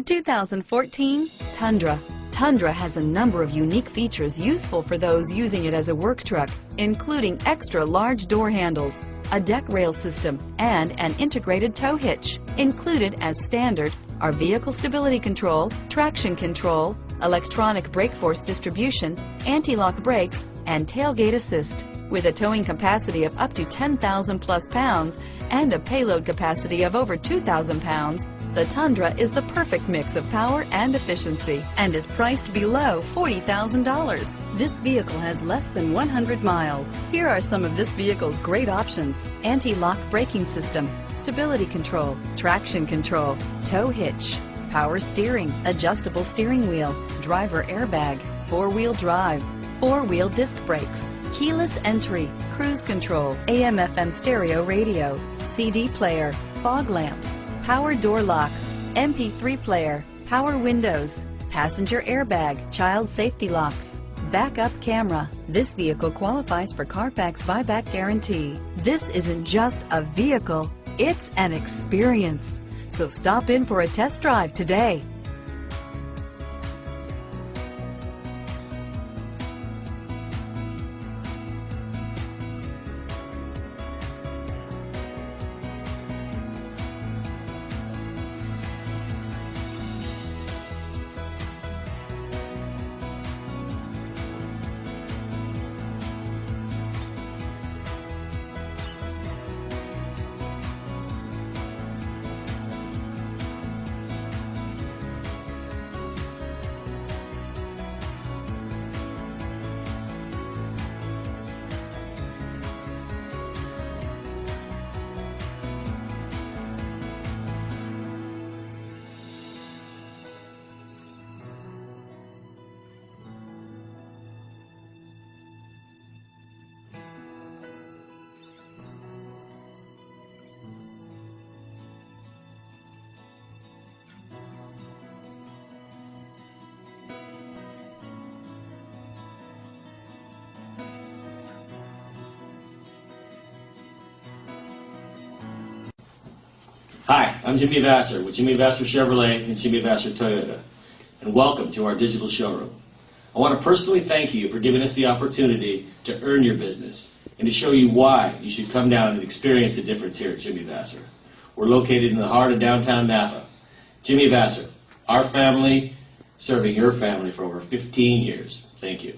The 2014 Tundra. Tundra has a number of unique features useful for those using it as a work truck, including extra large door handles, a deck rail system, and an integrated tow hitch. Included as standard are vehicle stability control, traction control, electronic brake force distribution, anti-lock brakes, and tailgate assist. With a towing capacity of up to 10,000 plus pounds and a payload capacity of over 2,000 pounds, the Tundra is the perfect mix of power and efficiency and is priced below $40,000. This vehicle has less than 100 miles. Here are some of this vehicle's great options: anti-lock braking system, stability control, traction control, tow hitch, power steering, adjustable steering wheel, driver airbag, four-wheel drive, four-wheel disc brakes, keyless entry, cruise control, AM/FM stereo radio, CD player, fog lamps, power door locks, MP3 player, power windows, passenger airbag, child safety locks, backup camera. This vehicle qualifies for Carfax buyback guarantee. This isn't just a vehicle, it's an experience. So stop in for a test drive today. Hi, I'm Jimmy Vasser with Jimmy Vasser Chevrolet and Jimmy Vasser Toyota, and welcome to our digital showroom. I want to personally thank you for giving us the opportunity to earn your business and to show you why you should come down and experience the difference here at Jimmy Vasser. We're located in the heart of downtown Napa. Jimmy Vasser, our family serving your family for over 15 years. Thank you.